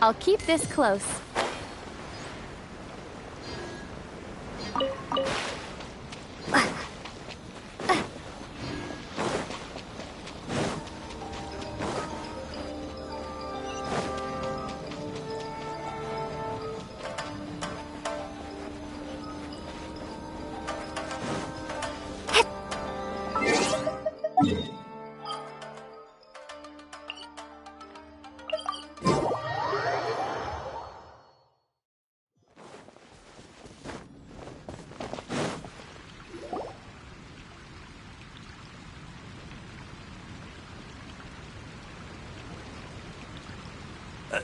I'll keep this close.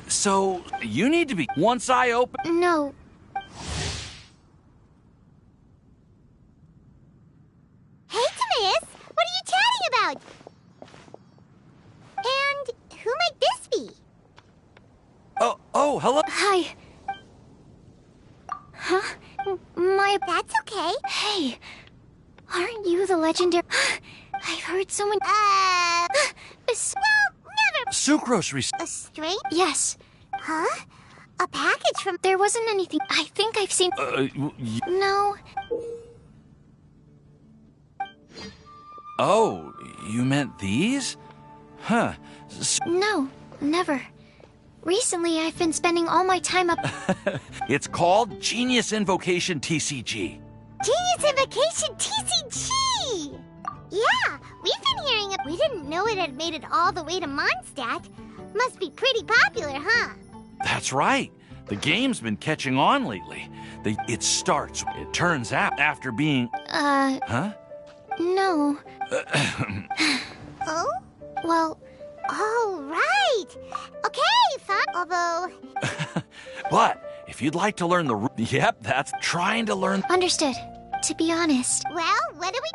So, you need to be... Once I open... No. Hey, Timaeus! What are you chatting about? And who might this be? Oh, hello? Hi. Huh? That's okay. Hey. Aren't you the legendary... I've heard someone... Well, never... Sucrose A string? Yes. Huh? A package from... There wasn't anything... I think I've seen... No. Oh, you meant these? Huh. No, never. Recently, I've been spending all my time up... It's called Genius Invocation TCG. Genius Invocation TCG! Yeah, we've been hearing it. We didn't know it had made it all the way to Mondstadt. Must be pretty popular, huh? That's right. The game's been catching on lately. It turns out, after being... Huh? No. Oh? Well... Oh, right! Okay, fine. Although... But, if you'd like to learn the... Yep, that's trying to learn... Understood. To be honest... Well, what do we...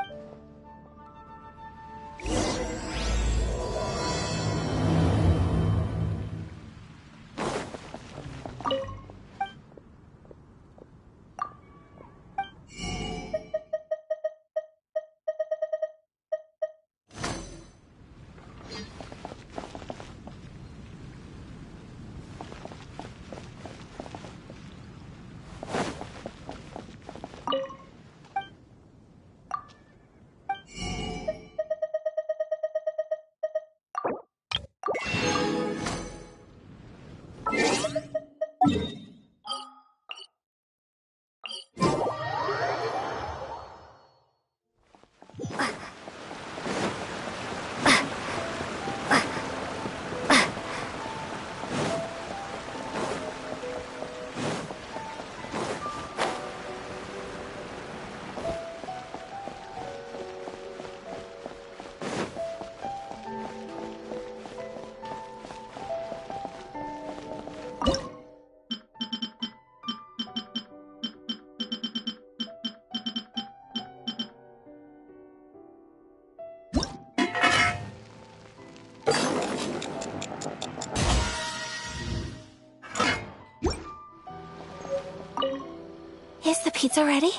Is the pizza ready?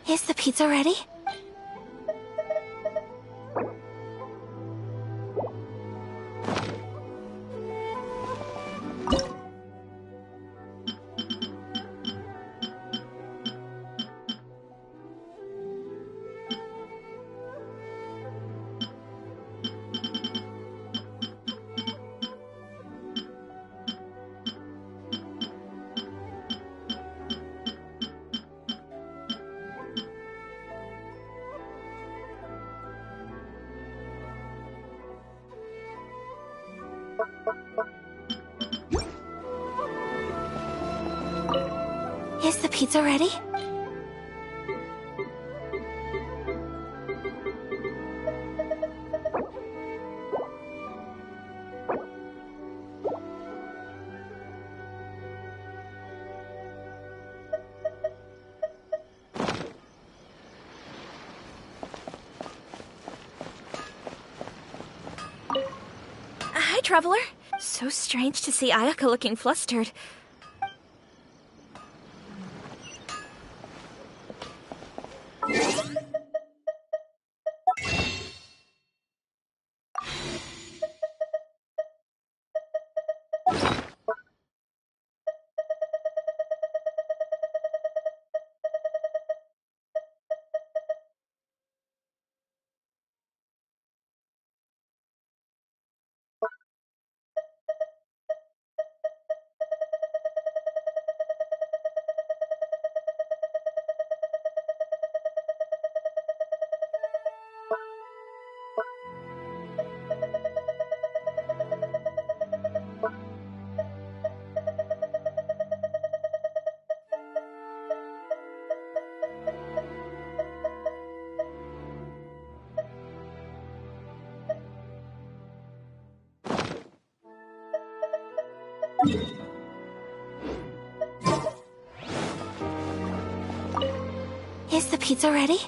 Is the pizza ready? Is the pizza ready? Hi, Traveler. So strange to see Ayaka looking flustered. Is the pizza ready?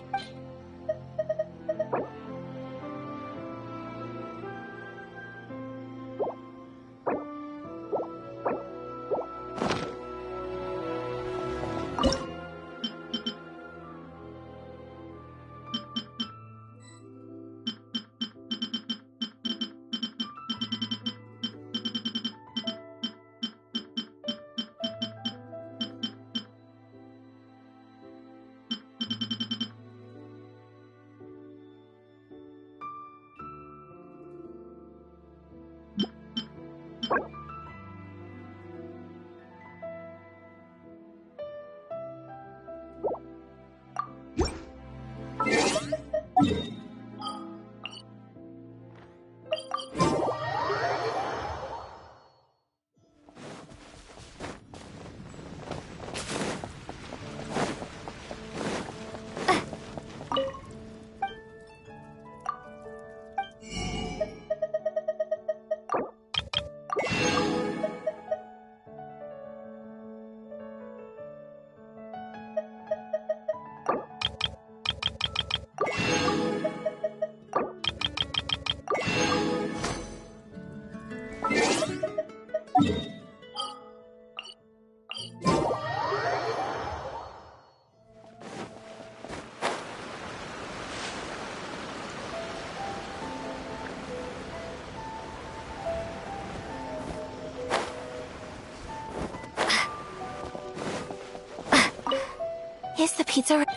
Is the pizza ready?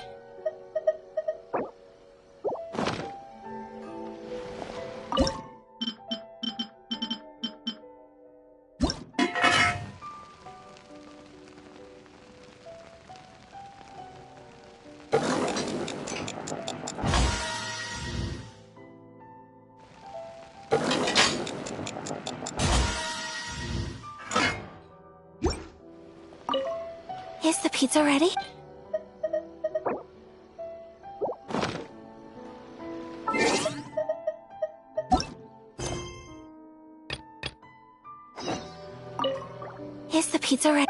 Is the pizza ready? Is the pizza ready?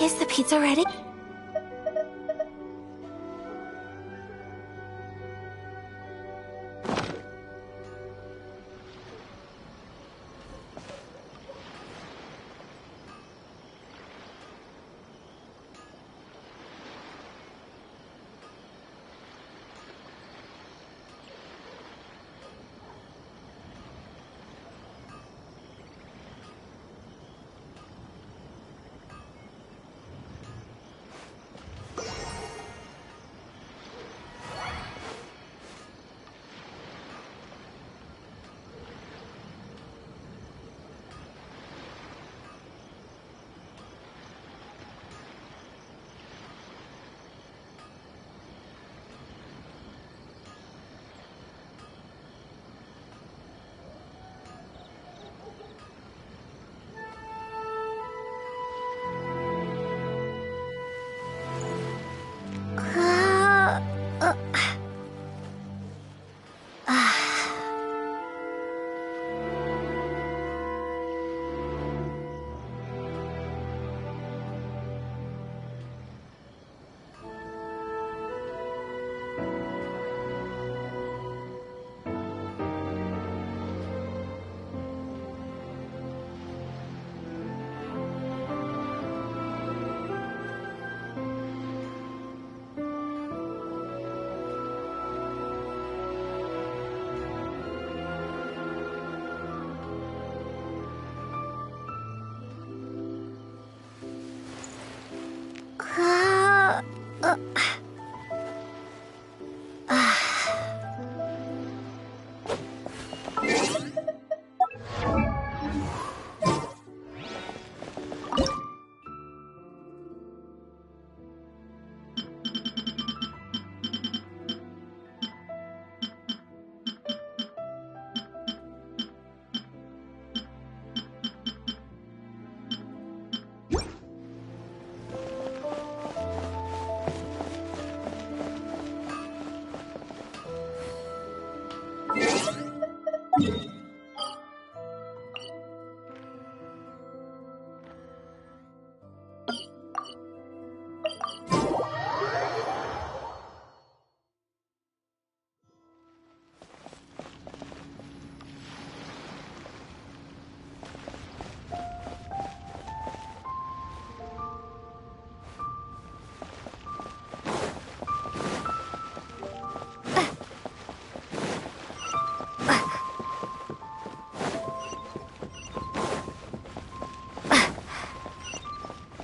Is the pizza ready?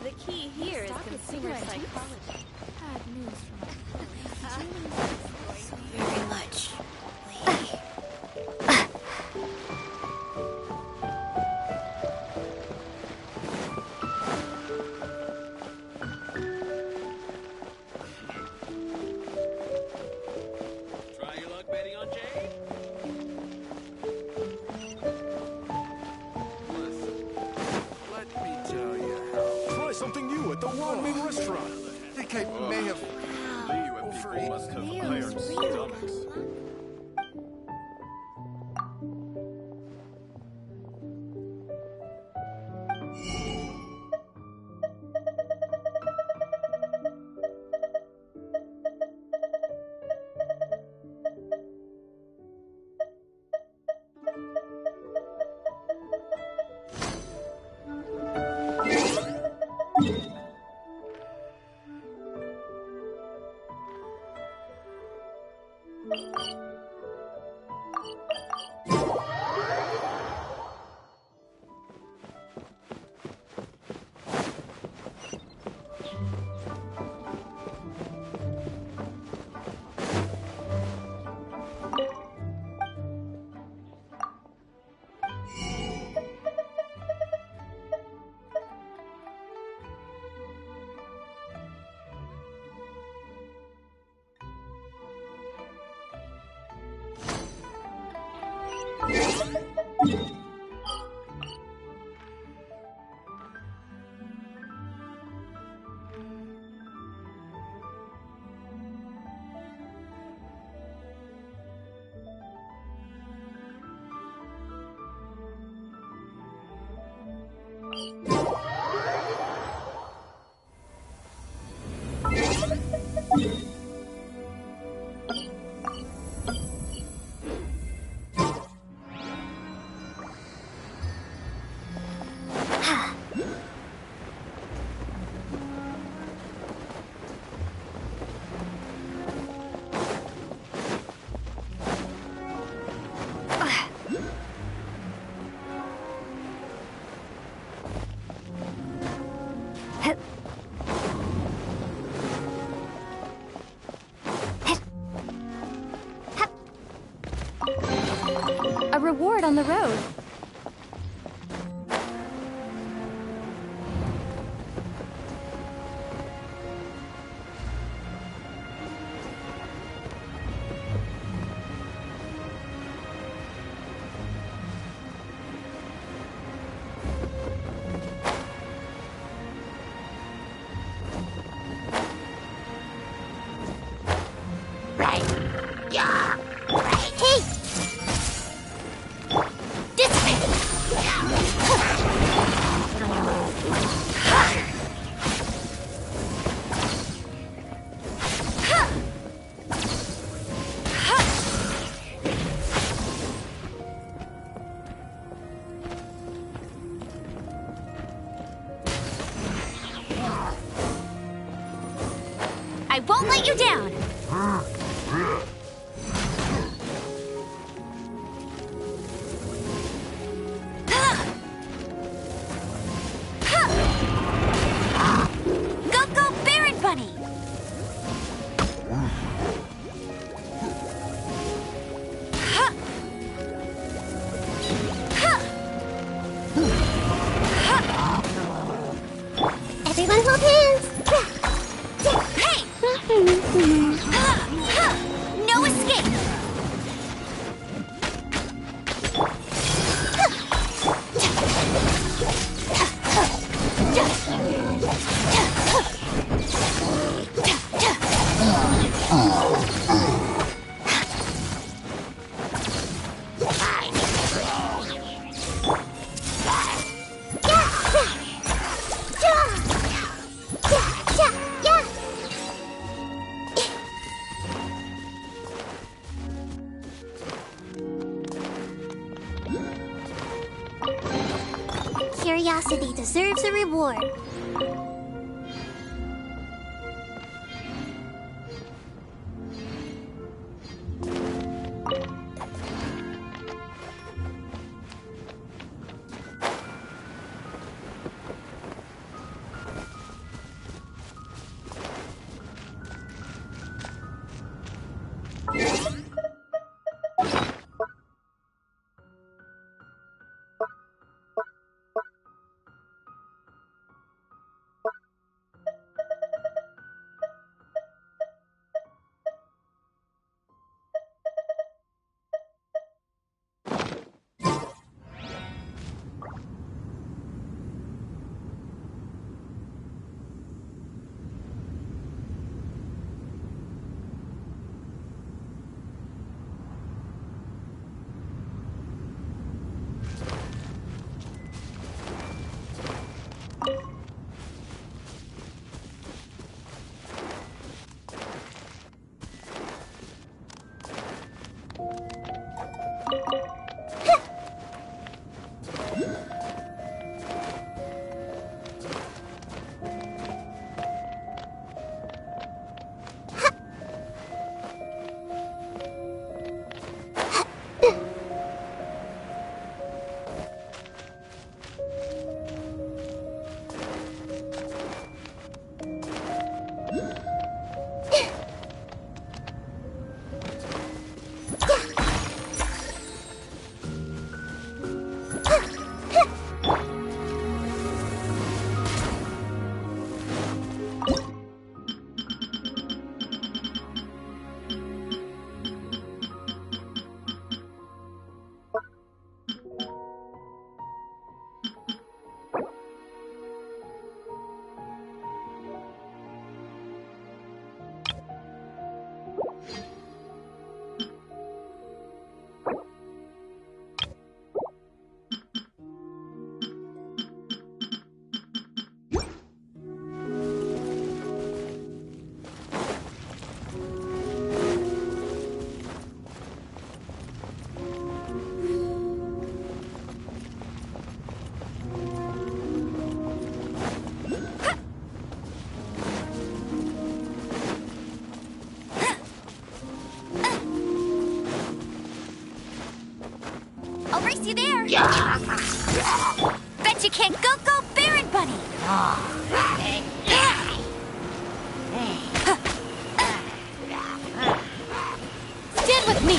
The key here is consumer psychology. Bad news from Very much. Try your luck betting on Jade? Listen, let me tell you how. Try something new at the Wanming restaurant. Think I may have People must have iron stomachs. a reward on the road. I won't let you down! Go, go, Baron Bunny! Everyone hold hands! Hey! No escape! Curiosity deserves a reward. I'll race you there! Bet you can't go Baron Bunny! Stand with me!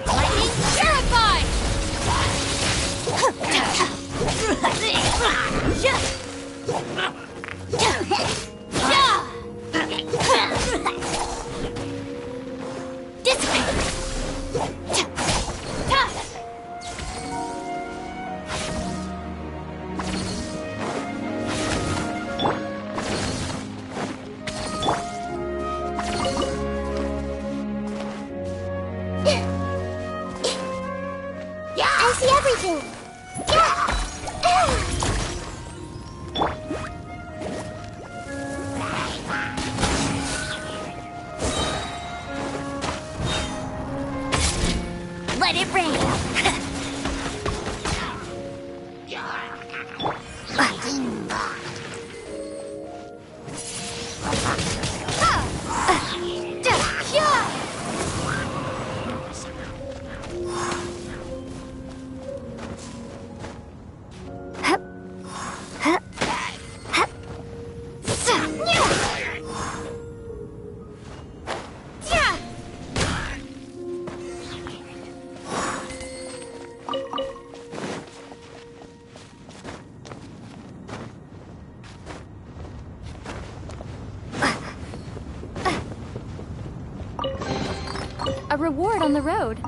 Lightning terrified! I see everything! Let it rain! on the road.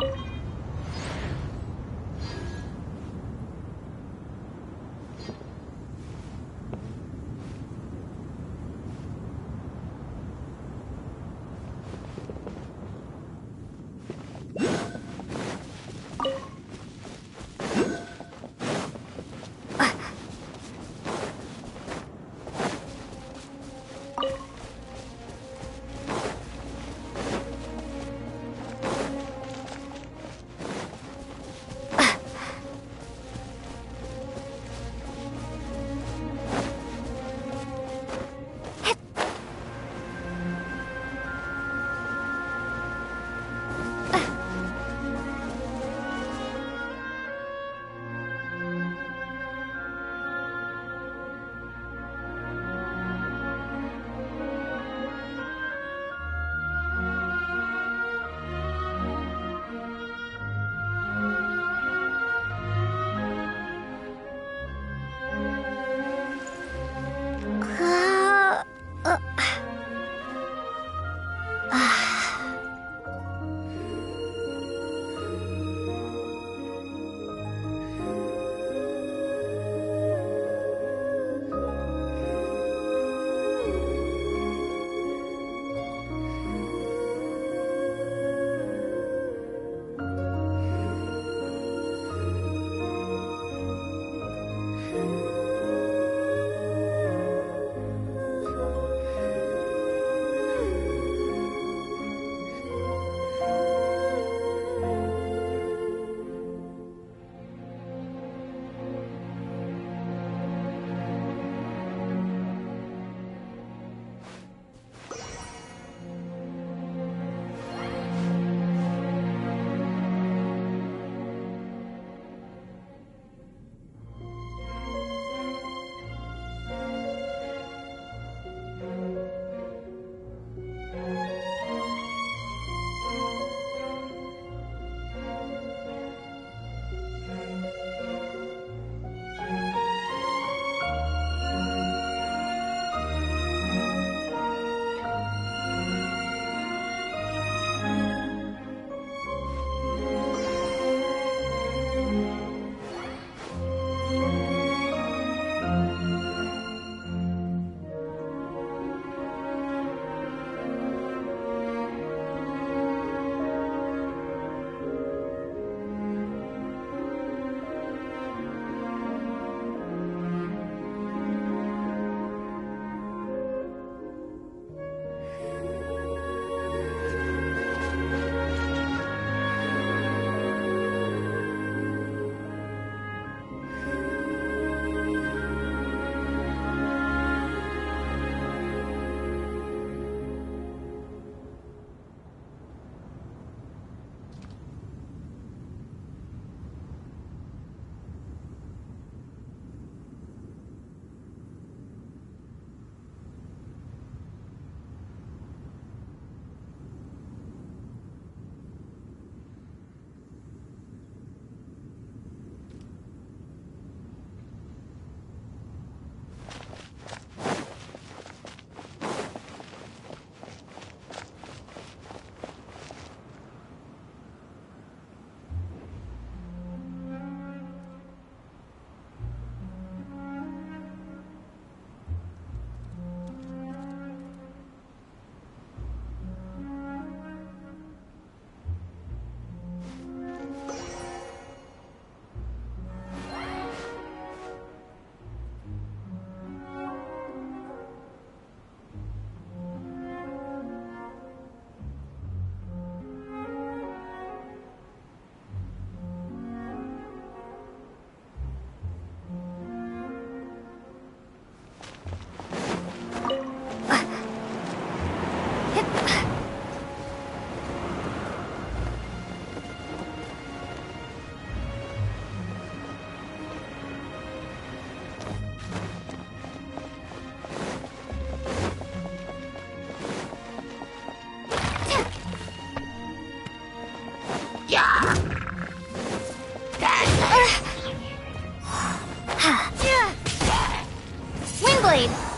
Windblade!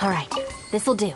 All right, this'll do.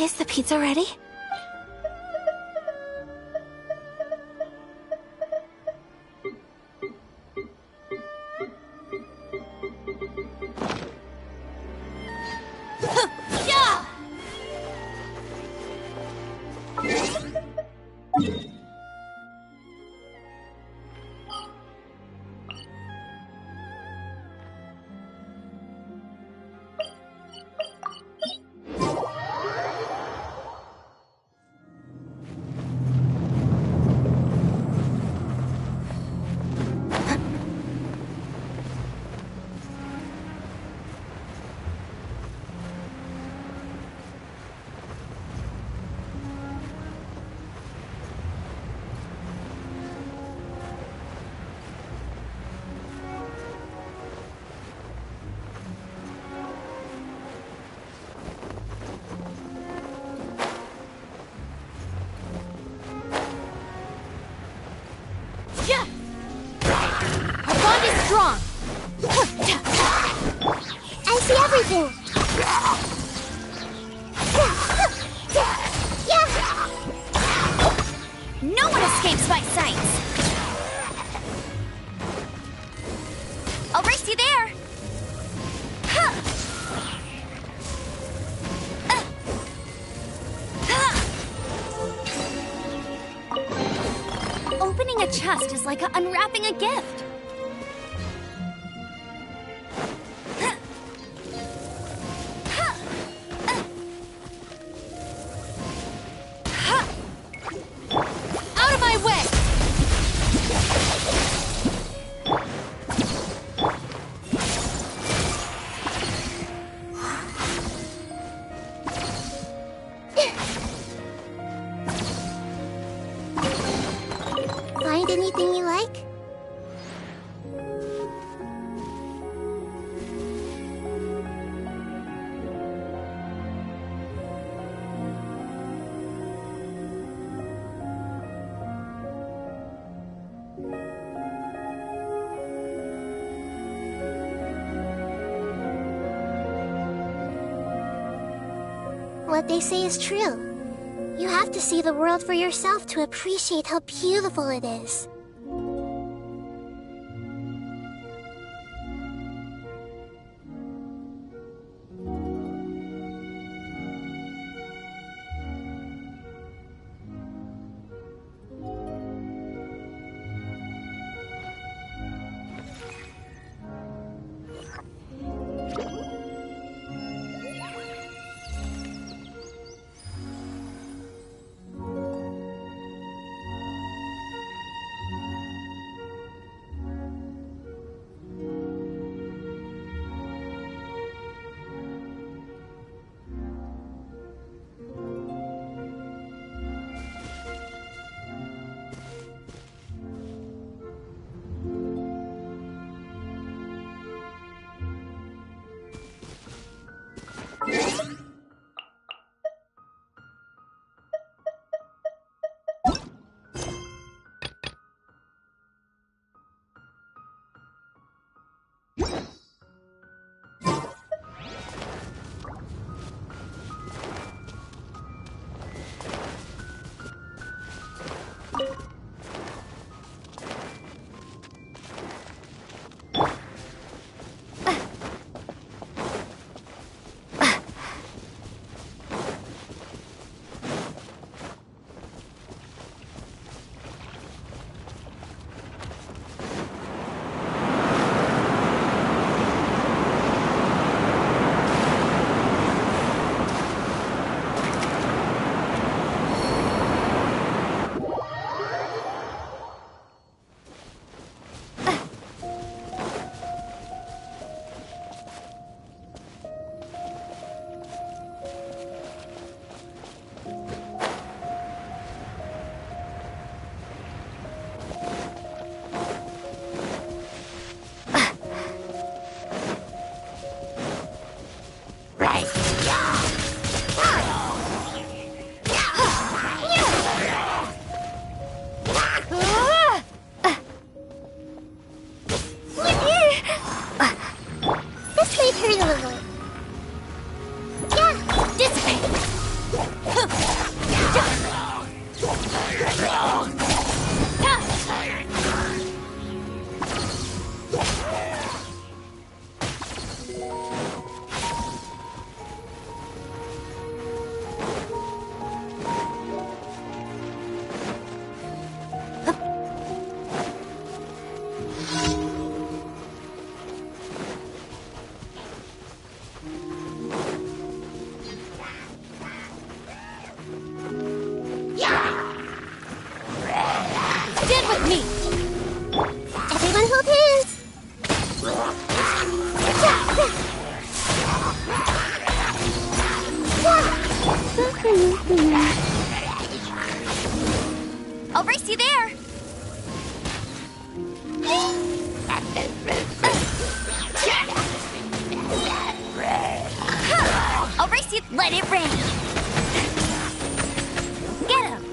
Is the pizza ready? Strong. I see everything. No one escapes my sights. I'll race you there. Opening a chest is like unwrapping a gift. Find anything you like? What they say is true. You have to see the world for yourself to appreciate how beautiful it is. Yeah, dissipate. Stand with me! Everyone hold hands. I'll race you there! I'll race you! Let it rain! Get him!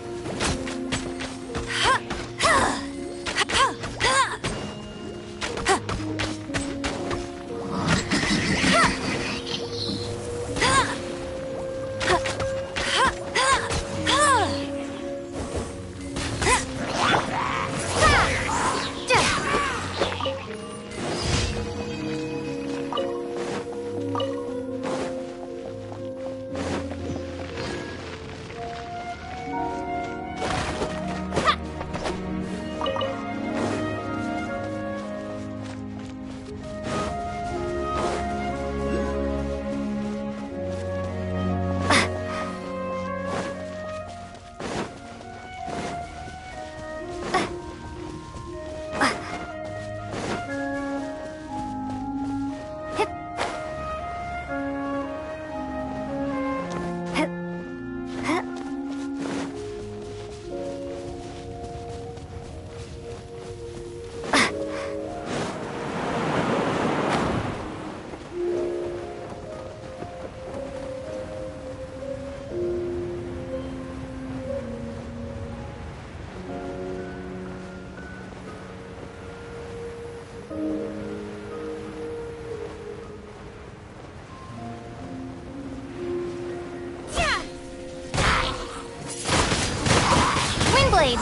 Wingblade!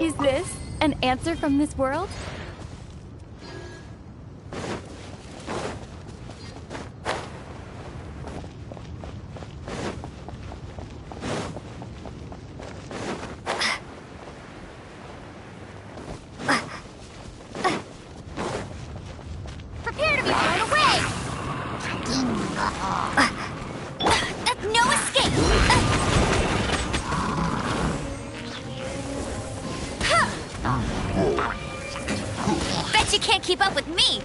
Is this an answer from this world? Prepare to be blown away! No escape! Bet you can't keep up with me!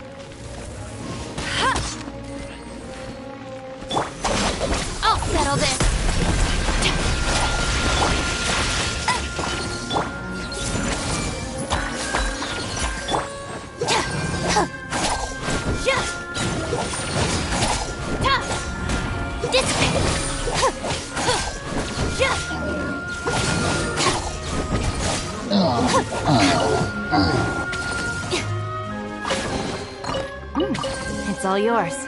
I'll settle this! It's all yours.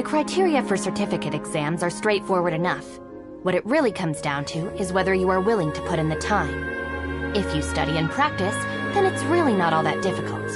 criteria for certificate exams are straightforward enough. What it really comes down to is whether you are willing to put in the time. If you study and practice, then it's really not all that difficult.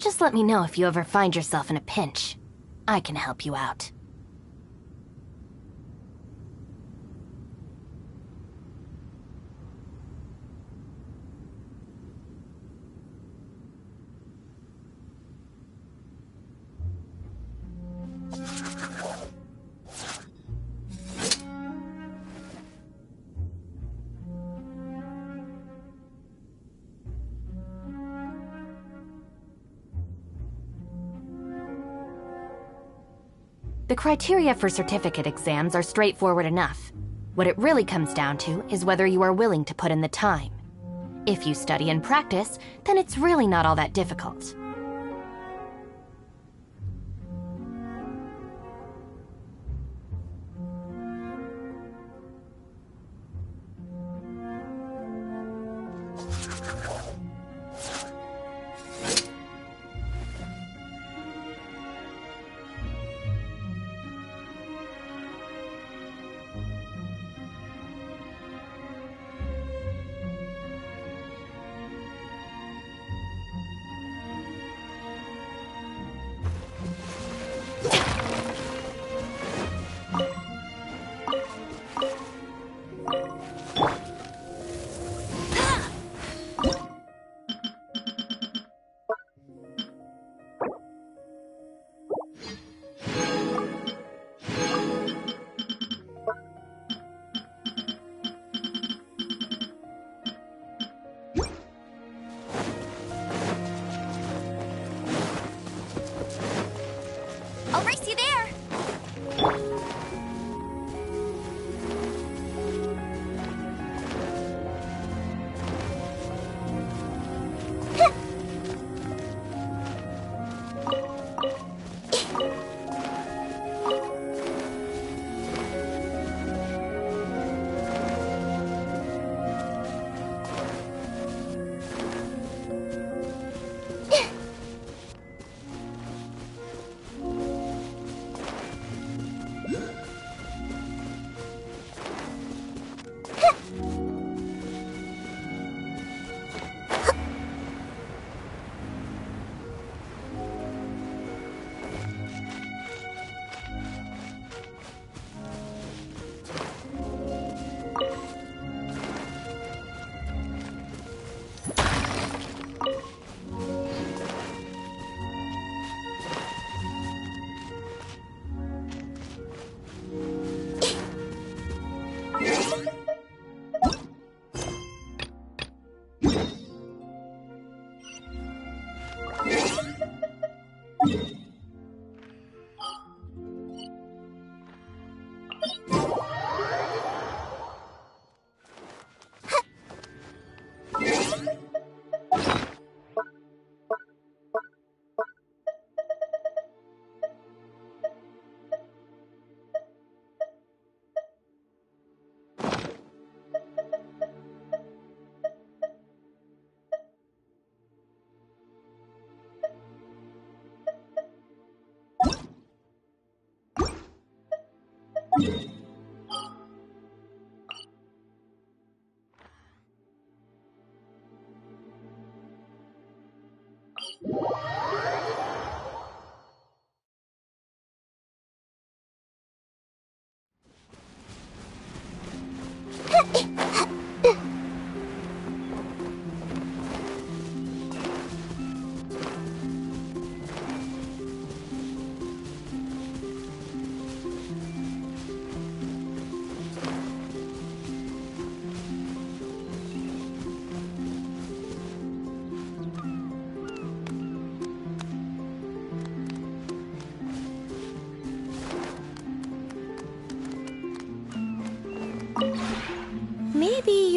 Just let me know if you ever find yourself in a pinch. I can help you out. The criteria for certificate exams are straightforward enough. What it really comes down to is whether you are willing to put in the time. If you study and practice, then it's really not all that difficult. I'll race you there!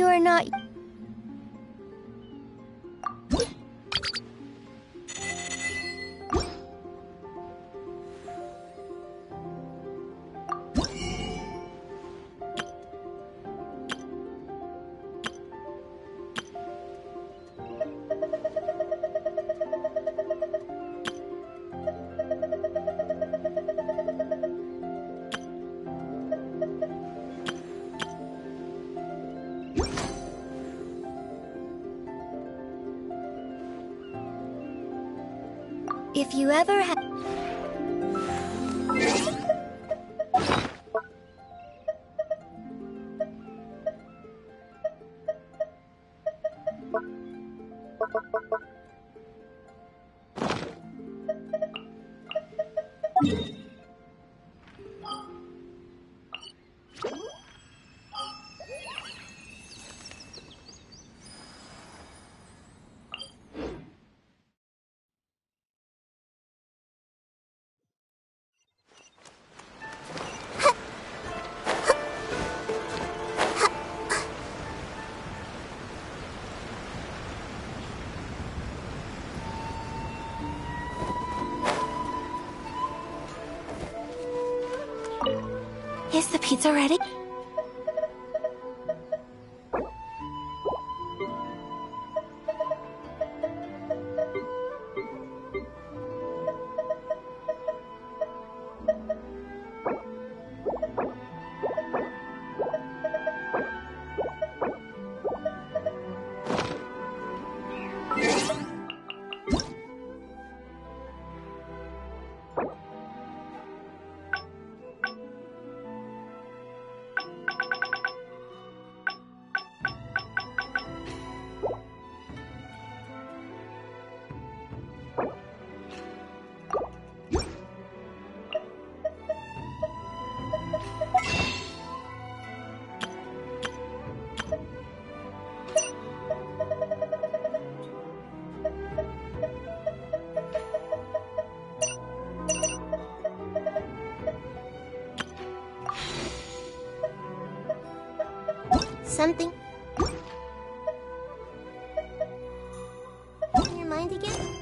are not... If you ever have... Is the pizza ready? Something in your mind again?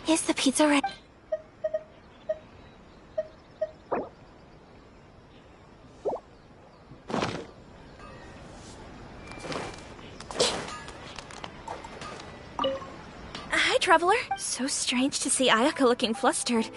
Is the pizza ready? Hi, Traveler. So strange to see Ayaka looking flustered.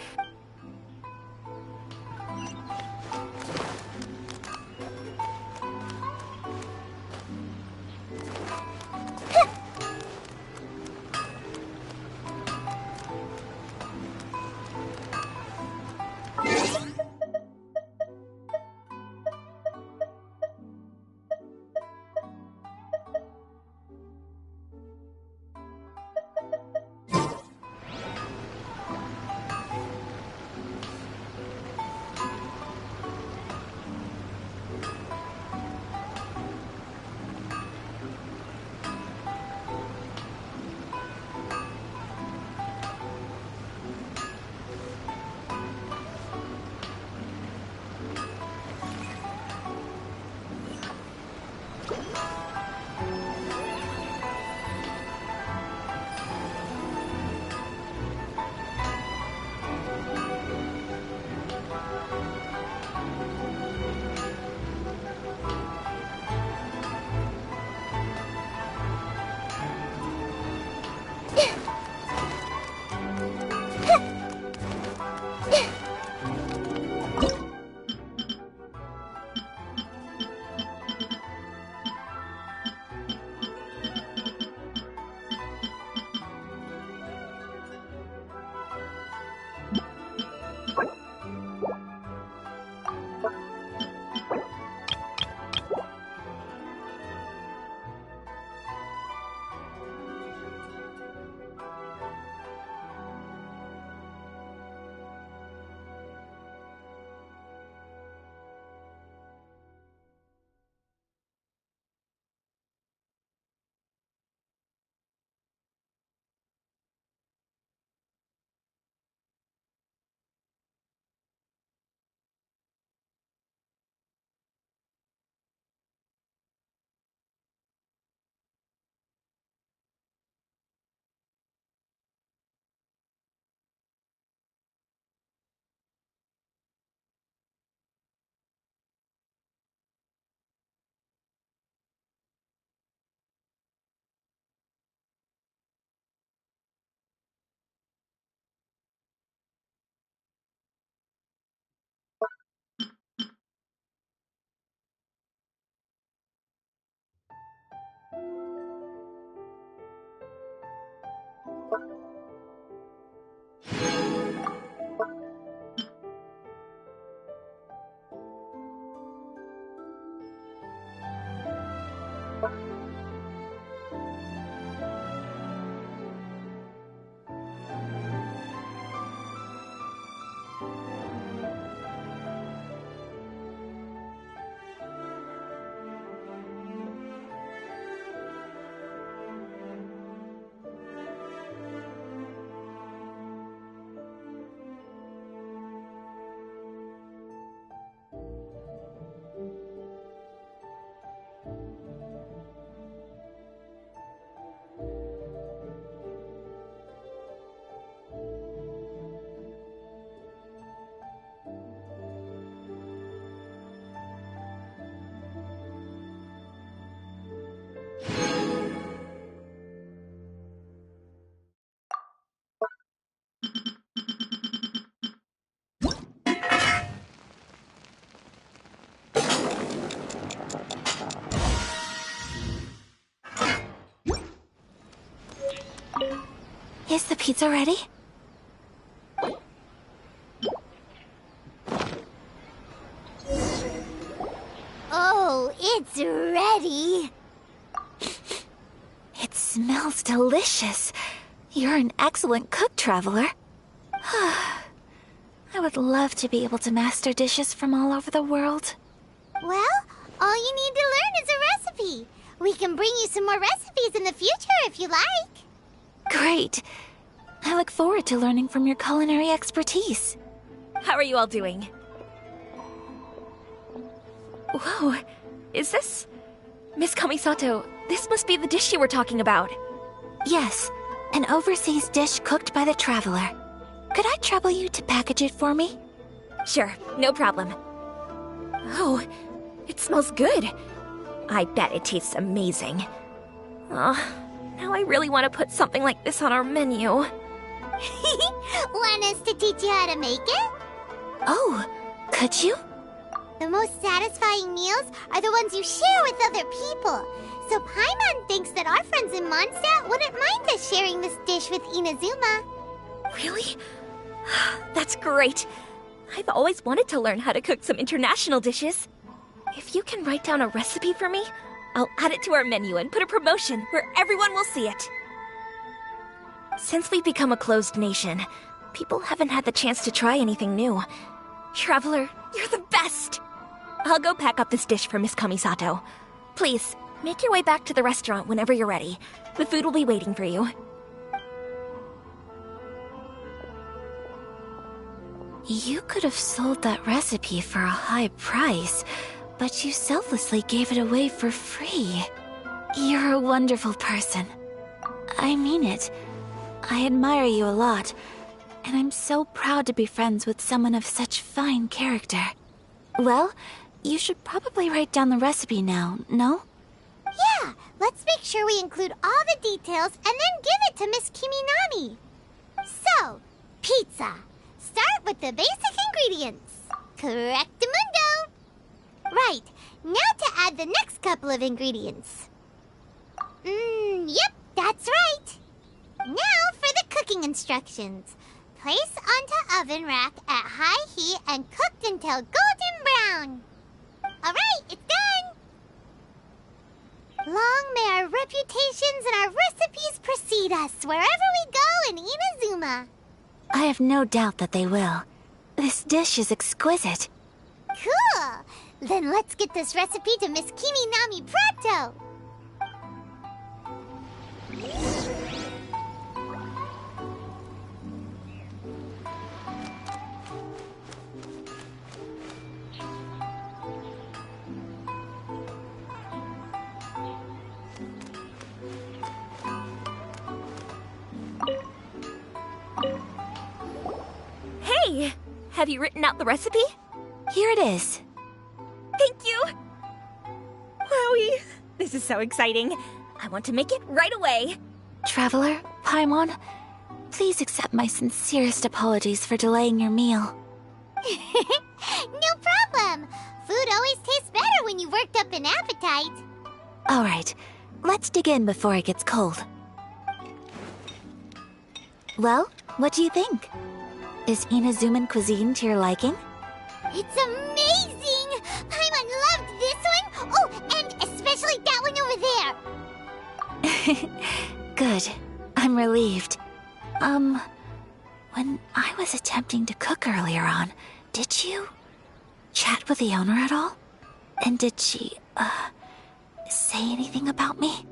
Is the pizza ready? Oh, it's ready. It smells delicious. You're an excellent cook, Traveler. I would love to be able to master dishes from all over the world. Well, all you need to learn is a recipe. We can bring you some more recipes in the future if you like. Great. I look forward to learning from your culinary expertise. How are you all doing? Whoa, is this... Miss Kamisato, this must be the dish you were talking about. Yes, an overseas dish cooked by the Traveler. Could I trouble you to package it for me? Sure, no problem. Oh, it smells good. I bet it tastes amazing. Now I really want to put something like this on our menu. Want us to teach you how to make it? Oh, could you? The most satisfying meals are the ones you share with other people. So Paimon thinks that our friends in Mondstadt wouldn't mind us sharing this dish with Inazuma. Really? That's great. I've always wanted to learn how to cook some international dishes. If you can write down a recipe for me, I'll add it to our menu and put a promotion where everyone will see it. Since we've become a closed nation, people haven't had the chance to try anything new. Traveler, you're the best! I'll go pack up this dish for Miss Kamisato. Please, make your way back to the restaurant whenever you're ready. The food will be waiting for you. You could have sold that recipe for a high price, but you selflessly gave it away for free. You're a wonderful person. I mean it. I admire you a lot, and I'm so proud to be friends with someone of such fine character. Well, you should probably write down the recipe now, no? Yeah, let's make sure we include all the details and then give it to Miss Kiminami. So, pizza. Start with the basic ingredients. Correctamundo. Right, now to add the next couple of ingredients. Yep, that's right. Now for the cooking instructions. Place onto oven rack at high heat and cooked until golden brown. Alright, it's done! Long may our reputations and our recipes precede us wherever we go in Inazuma. I have no doubt that they will. This dish is exquisite. Cool! Then let's get this recipe to Miss Kiminami pronto! Hey! Have you written out the recipe? Here it is. Thank you! Wowie! This is so exciting. I want to make it right away. Traveler, Paimon, please accept my sincerest apologies for delaying your meal. No problem! Food always tastes better when you've worked up an appetite. Alright, let's dig in before it gets cold. Well, what do you think? Is Inazuman cuisine to your liking? It's amazing! Paimon loved this one! Oh, and especially that one over there! Good. I'm relieved. When I was attempting to cook earlier on, did you chat with the owner at all? And did she, say anything about me?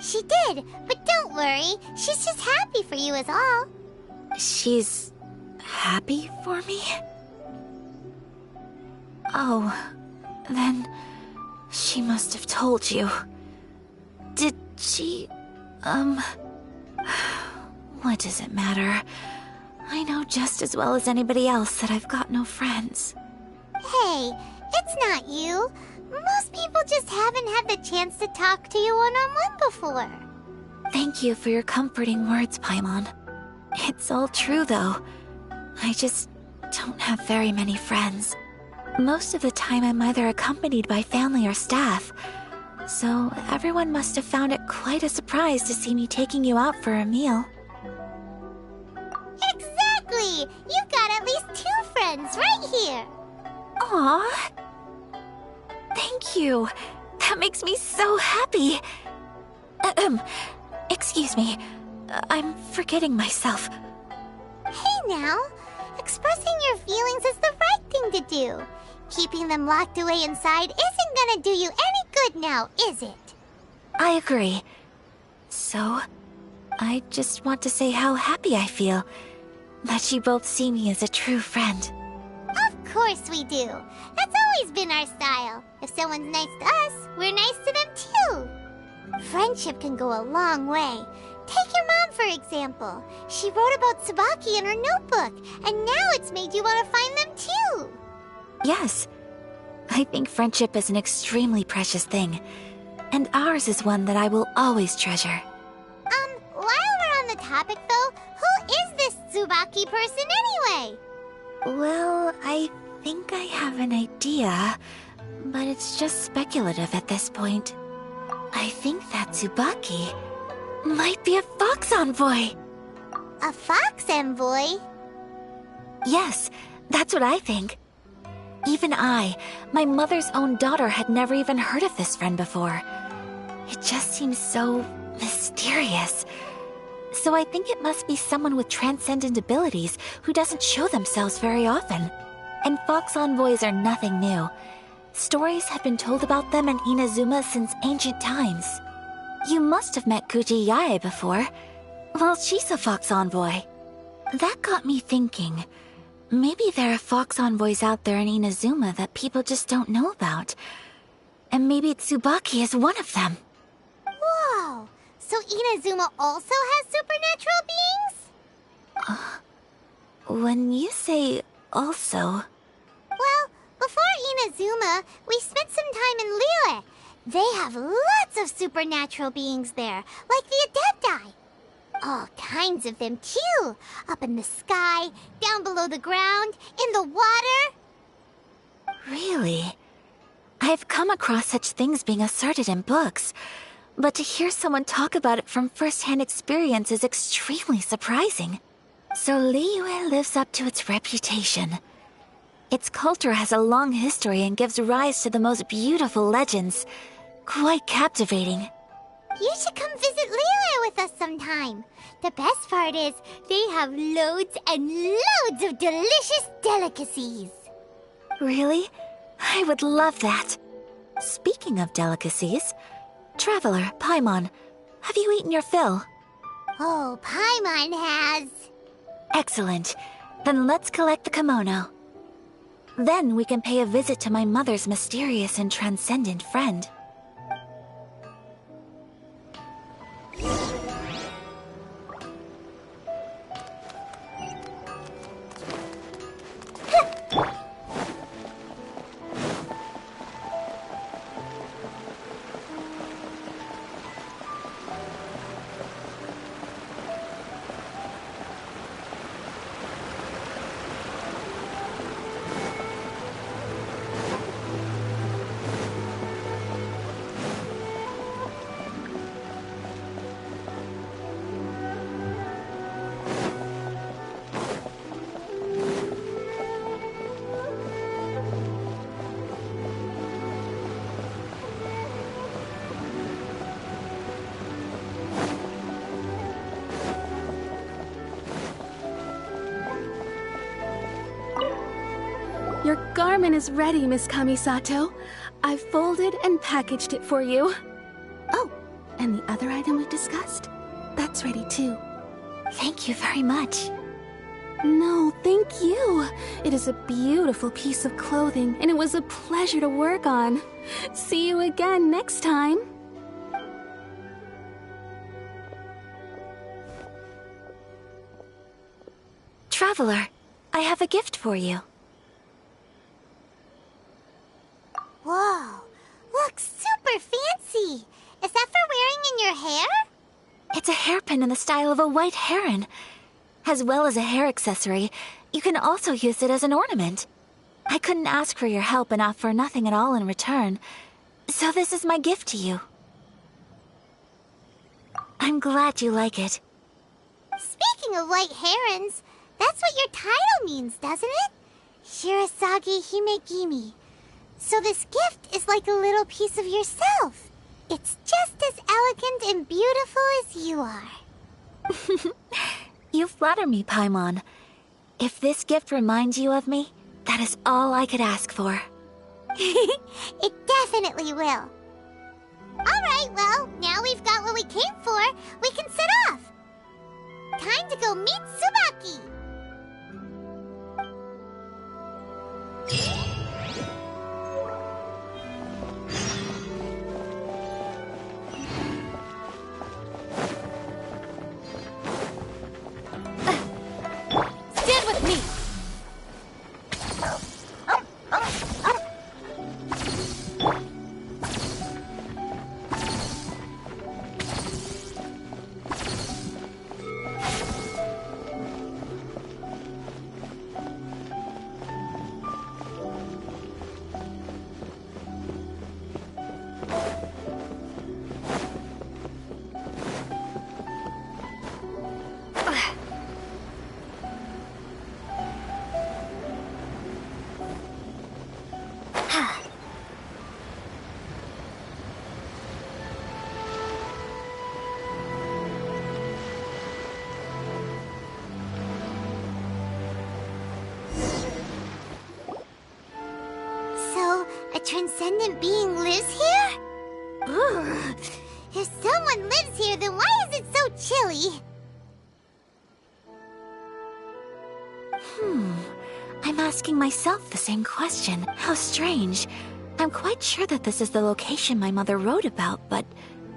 She did, but don't worry. She's just happy for you is all. She's happy for me? Oh, then she must have told you. Did she, what does it matter? I know just as well as anybody else that I've got no friends. Hey, it's not you. Most people just haven't had the chance to talk to you one-on-one before. Thank you for your comforting words, Paimon. It's all true, though. I just don't have very many friends. Most of the time I'm either accompanied by family or staff, so everyone must have found it quite a surprise to see me taking you out for a meal. Exactly! You've got at least 2 friends right here. Aww. Thank you. That makes me so happy. Excuse me. I'm forgetting myself. Hey now, expressing your feelings is the right thing to do. Keeping them locked away inside isn't gonna do you any good now, is it? I agree. So, I just want to say how happy I feel that you both see me as a true friend. Of course we do. That's always been our style. If someone's nice to us, we're nice to them too. Friendship can go a long way. Take your mom, for example. She wrote about Tsubaki in her notebook, and now it's made you want to find them too. Yes. I think friendship is an extremely precious thing, and ours is one that I will always treasure. While we're on the topic though, who is this Tsubaki person anyway? Well, I think I have an idea, but it's just speculative at this point. I think that Tsubaki might be a fox envoy. A fox envoy? Yes, that's what I think. Even I, my mother's own daughter, had never even heard of this friend before. It just seems so mysterious. So I think it must be someone with transcendent abilities who doesn't show themselves very often. And fox envoys are nothing new. Stories have been told about them in Inazuma since ancient times. You must have met Kuji Yae before. Well, she's a fox envoy. That got me thinking. Maybe there are fox envoys out there in Inazuma that people just don't know about. And maybe Tsubaki is one of them. Whoa! So Inazuma also has supernatural beings? When you say also... Well, before Inazuma, we spent some time in Liyue. They have lots of supernatural beings there, like the Adepti. All kinds of them, too. Up in the sky, down below the ground, in the water. Really? I've come across such things being asserted in books, but to hear someone talk about it from first-hand experience is extremely surprising. So Liyue lives up to its reputation. Its culture has a long history and gives rise to the most beautiful legends. Quite captivating. You should come visit Liyue with us sometime. The best part is, they have loads and loads of delicious delicacies. Really? I would love that. Speaking of delicacies, Traveler, Paimon, have you eaten your fill? Oh, Paimon has. Excellent. Then let's collect the kimono. Then we can pay a visit to my mother's mysterious and transcendent friend. Your garment is ready, Miss Kamisato. I've folded and packaged it for you. Oh, and the other item we discussed? That's ready too. Thank you very much. No, thank you. It is a beautiful piece of clothing, and it was a pleasure to work on. See you again next time. Traveler, I have a gift for you. Whoa, looks super fancy. Is that for wearing in your hair? It's a hairpin in the style of a white heron. As well as a hair accessory, you can also use it as an ornament. I couldn't ask for your help and offer nothing at all in return, so this is my gift to you. I'm glad you like it. Speaking of white herons, that's what your title means, doesn't it? Shirasagi Himegimi. So this gift is like a little piece of yourself. It's just as elegant and beautiful as you are. You flatter me, Paimon. If this gift reminds you of me, that is all I could ask for. It definitely will. Alright, well, now we've got what we came for, we can set off. Time to go meet Tsubaki. Stand with me! Transcendent being lives here? Ugh. If someone lives here, then why is it so chilly? I'm asking myself the same question. How strange. I'm quite sure that this is the location my mother wrote about, but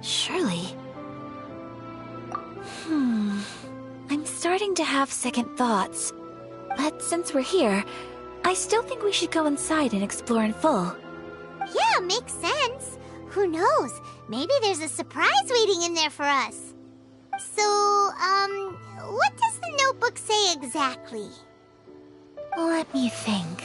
surely... I'm starting to have second thoughts. But since we're here, I still think we should go inside and explore in full. Yeah, makes sense. Who knows? Maybe there's a surprise waiting in there for us. So, what does the notebook say exactly? Let me think.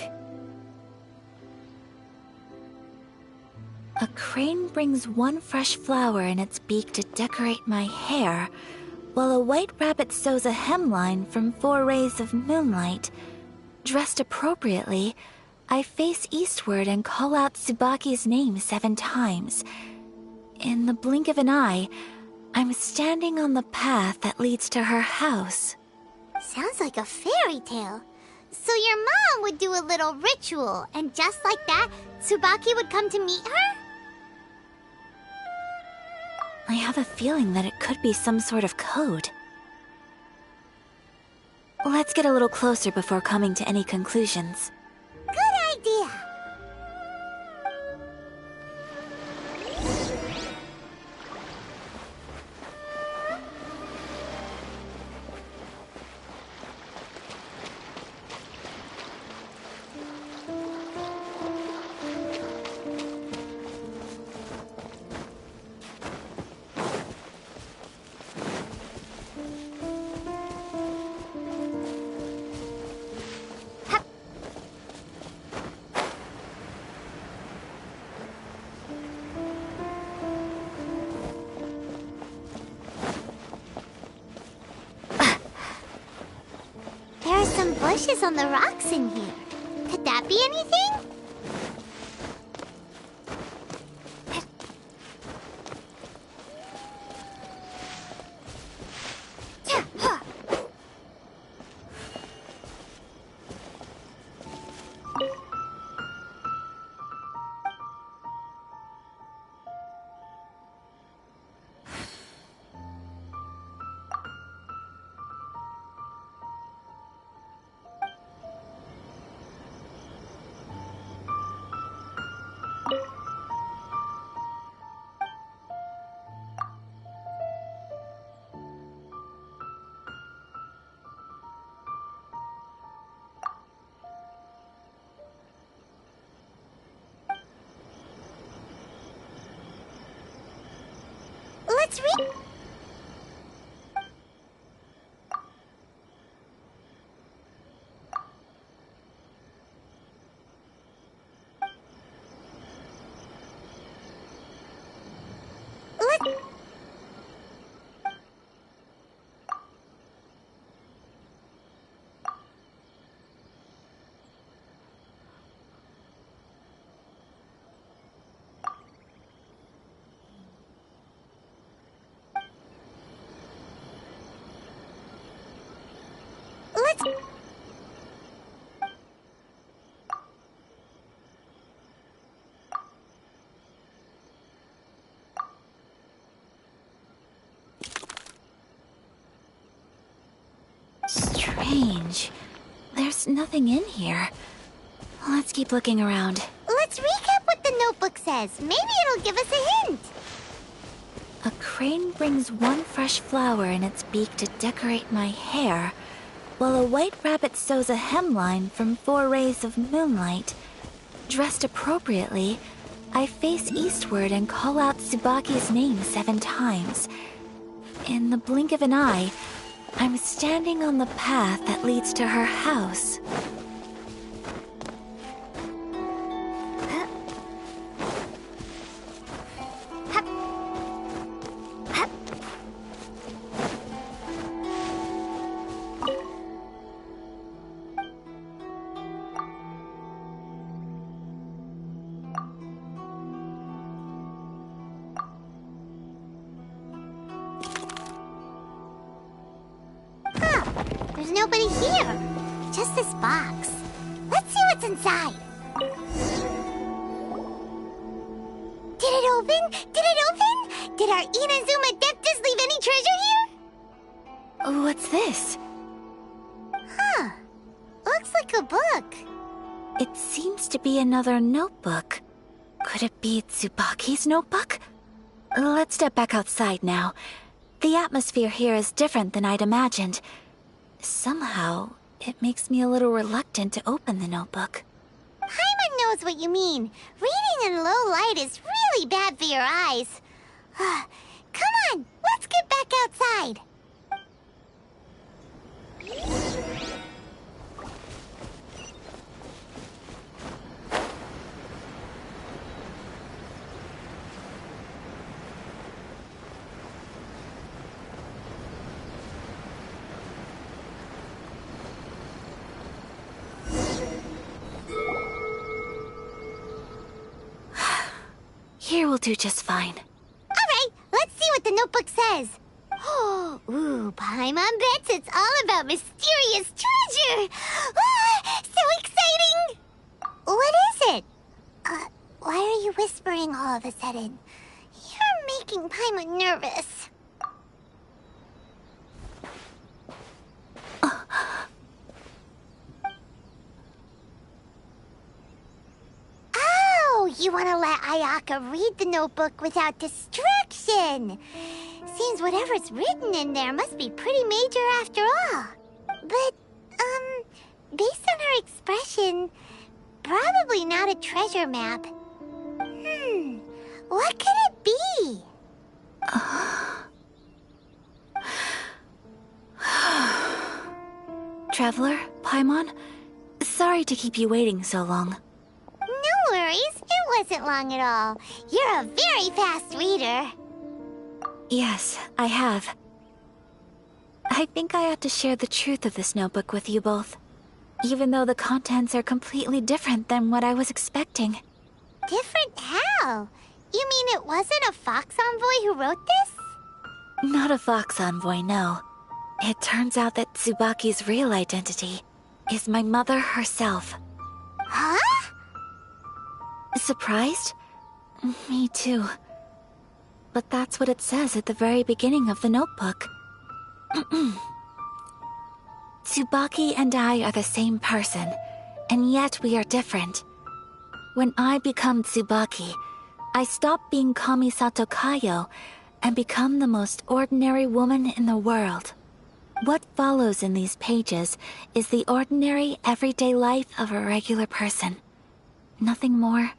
A crane brings one fresh flower in its beak to decorate my hair, while a white rabbit sews a hemline from 4 rays of moonlight. Dressed appropriately, I face eastward and call out Tsubaki's name 7 times. In the blink of an eye, I'm standing on the path that leads to her house. Sounds like a fairy tale. So your mom would do a little ritual, and just like that, Tsubaki would come to meet her? I have a feeling that it could be some sort of code. Let's get a little closer before coming to any conclusions. Good idea. Bushes on the rocks in here. Could that be anything? let's read. Strange. There's nothing in here. Let's keep looking around. Let's recap what the notebook says. Maybe it'll give us a hint. A crane brings one fresh flower in its beak to decorate my hair, while a white rabbit sews a hemline from 4 rays of moonlight. Dressed appropriately, I face eastward and call out Tsubaki's name 7 times. In the blink of an eye, I'm standing on the path that leads to her house. There's nobody here. Just this box. Let's see what's inside. Did it open? Did it open? Did our Inazuma Adeptus leave any treasure here? What's this? Huh. Looks like a book. It seems to be another notebook. Could it be Tsubaki's notebook? Let's step back outside now. The atmosphere here is different than I'd imagined. Somehow, it makes me a little reluctant to open the notebook. Paimon knows what you mean. Reading in low light is really bad for your eyes. Come on, let's get back outside. Here will do just fine. Alright, let's see what the notebook says. Ooh, Paimon bets it's all about mysterious treasure. So exciting! What is it? Why are you whispering all of a sudden? You're making Paimon nervous. Oh, you want to let Ayaka read the notebook without distraction. Seems whatever's written in there must be pretty major after all. But, based on her expression, probably not a treasure map. What could it be? Traveler, Paimon, sorry to keep you waiting so long. No worries, it wasn't long at all. You're a very fast reader. Yes, I have. I think I ought to share the truth of this notebook with you both, even though the contents are completely different than what I was expecting. Different how? You mean it wasn't a Fox Envoy who wrote this? Not a Fox Envoy, no. It turns out that Tsubaki's real identity is my mother herself. Huh? Surprised? Me too. But that's what it says at the very beginning of the notebook. Tsubaki and I are the same person, and yet we are different. When I become Tsubaki, I stop being Kamisato Kayo and become the most ordinary woman in the world. What follows in these pages is the ordinary, everyday life of a regular person. Nothing more,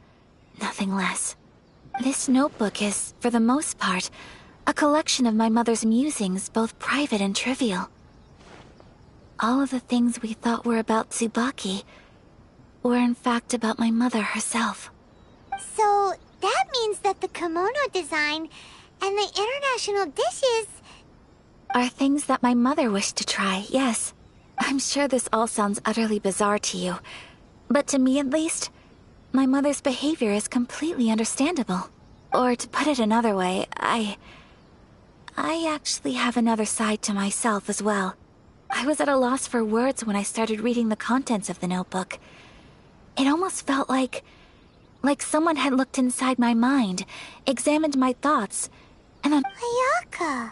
nothing less. This notebook is, for the most part, A collection of my mother's musings, both private and trivial. All of the things we thought were about Tsubaki were in fact about my mother herself. So, that means that the kimono design and the international dishes are things that my mother wished to try, yes. I'm sure this all sounds utterly bizarre to you, but to me at least, my mother's behavior is completely understandable. Or to put it another way, I actually have another side to myself as well. I was at a loss for words when I started reading the contents of the notebook. It almost felt like someone had looked inside my mind, examined my thoughts, and then... Ayaka!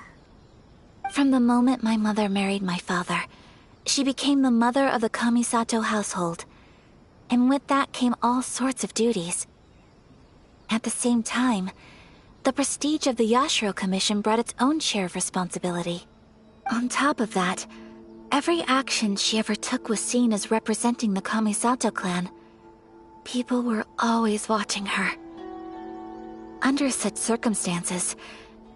From the moment my mother married my father, she became the mother of the Kamisato household. And with that came all sorts of duties. At the same time, the prestige of the Yashiro Commission brought its own share of responsibility. On top of that, every action she ever took was seen as representing the Kamisato clan. People were always watching her. Under such circumstances,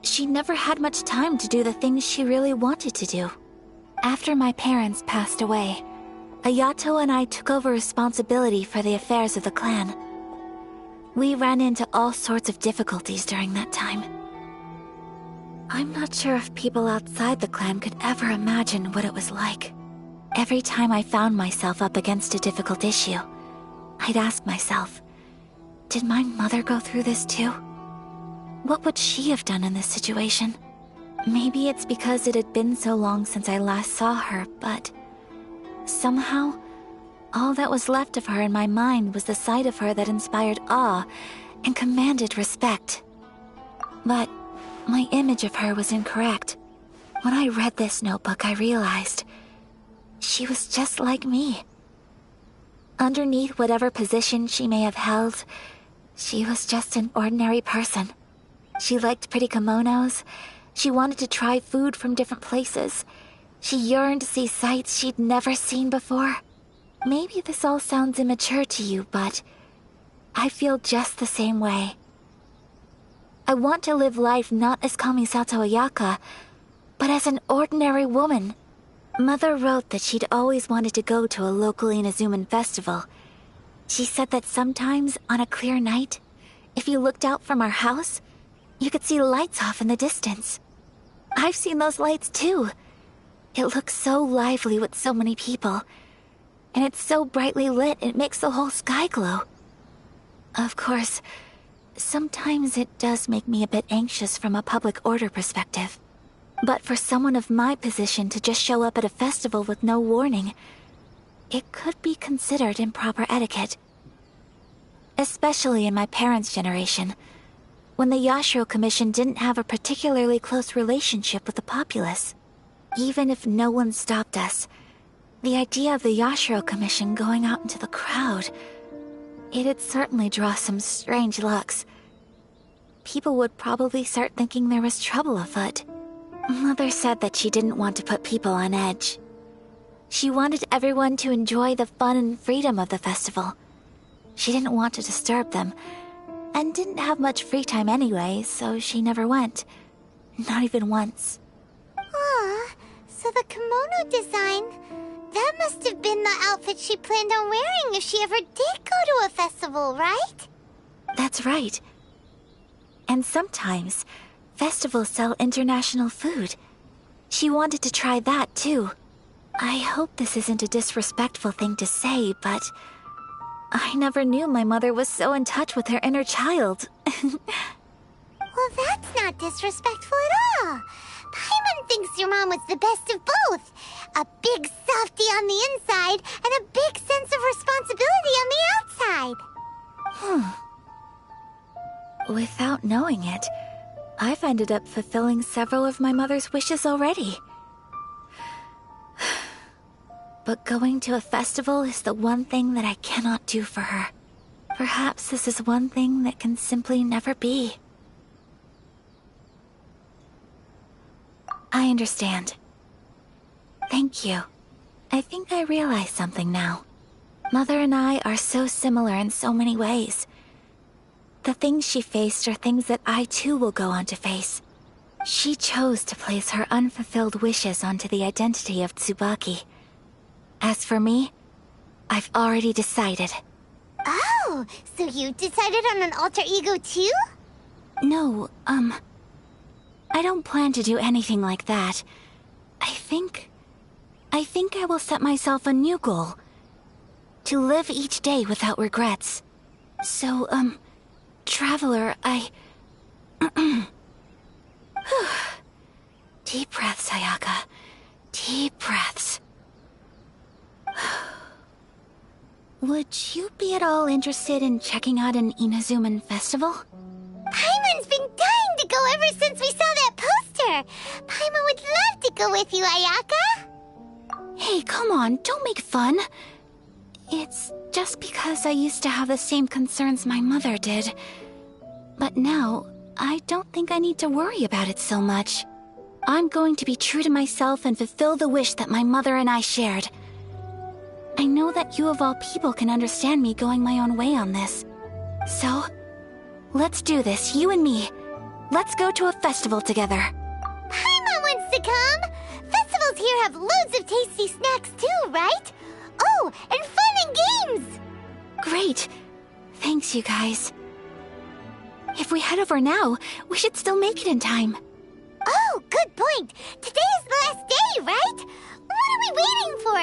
she never had much time to do the things she really wanted to do. After my parents passed away, Ayato and I took over responsibility for the affairs of the clan. We ran into all sorts of difficulties during that time. I'm not sure if people outside the clan could ever imagine what it was like. Every time I found myself up against a difficult issue, I'd ask myself, did my mother go through this too? What would she have done in this situation? Maybe it's because it had been so long since I last saw her, but somehow, all that was left of her in my mind was the side of her that inspired awe and commanded respect. But my image of her was incorrect. When I read this notebook, I realized she was just like me. Underneath whatever position she may have held, she was just an ordinary person. She liked pretty kimonos. She wanted to try food from different places. She yearned to see sights she'd never seen before. Maybe this all sounds immature to you, but I feel just the same way. I want to live life not as Kamisato Ayaka, but as an ordinary woman. Mother wrote that she'd always wanted to go to a local Inazuman festival. She said that sometimes, on a clear night, if you looked out from our house, you could see lights off in the distance. I've seen those lights too. It looks so lively with so many people. And it's so brightly lit, it makes the whole sky glow. Of course, sometimes it does make me a bit anxious from a public order perspective. But for someone of my position to just show up at a festival with no warning, it could be considered improper etiquette. Especially in my parents' generation, when the Yashiro Commission didn't have a particularly close relationship with the populace. Even if no one stopped us, the idea of the Yashiro Commission going out into the crowd, it'd certainly draw some strange looks. People would probably start thinking there was trouble afoot. Mother said that she didn't want to put people on edge. She wanted everyone to enjoy the fun and freedom of the festival. She didn't want to disturb them, and didn't have much free time anyway, so she never went. Not even once. Aw, so the kimono design, that must have been the outfit she planned on wearing if she ever did go to a festival, right? That's right. And sometimes, festivals sell international food. She wanted to try that too. I hope this isn't a disrespectful thing to say, but I never knew my mother was so in touch with her inner child. Well, that's not disrespectful at all. Paimon thinks your mom was the best of both. A big softie on the inside and a big sense of responsibility on the outside. Without knowing it, I've ended up fulfilling several of my mother's wishes already. But going to a festival is the one thing that I cannot do for her. Perhaps this is one thing that can simply never be. I understand. Thank you. I think I realize something now. Mother and I are so similar in so many ways. The things she faced are things that I too will go on to face. She chose to place her unfulfilled wishes onto the identity of Tsubaki. As for me, I've already decided. Oh, so you decided on an alter ego too? No, I don't plan to do anything like that. I think I will set myself a new goal. To live each day without regrets. So, Traveler, Deep breaths, Ayaka. Deep breaths. Would you be at all interested in checking out an Inazuman festival? Paimon's been dying to go ever since we saw that poster! Paimon would love to go with you, Ayaka! Hey, come on, don't make fun. It's just because I used to have the same concerns my mother did. But now, I don't think I need to worry about it so much. I'm going to be true to myself and fulfill the wish that my mother and I shared. I know that you of all people can understand me going my own way on this. So, let's do this, you and me. Let's go to a festival together. Paimon wants to come! Festivals here have loads of tasty snacks too, right? Oh, and fun and games! Great. Thanks, you guys. If we head over now, we should still make it in time. Oh, good point. Today is the last day, right? What are we waiting for?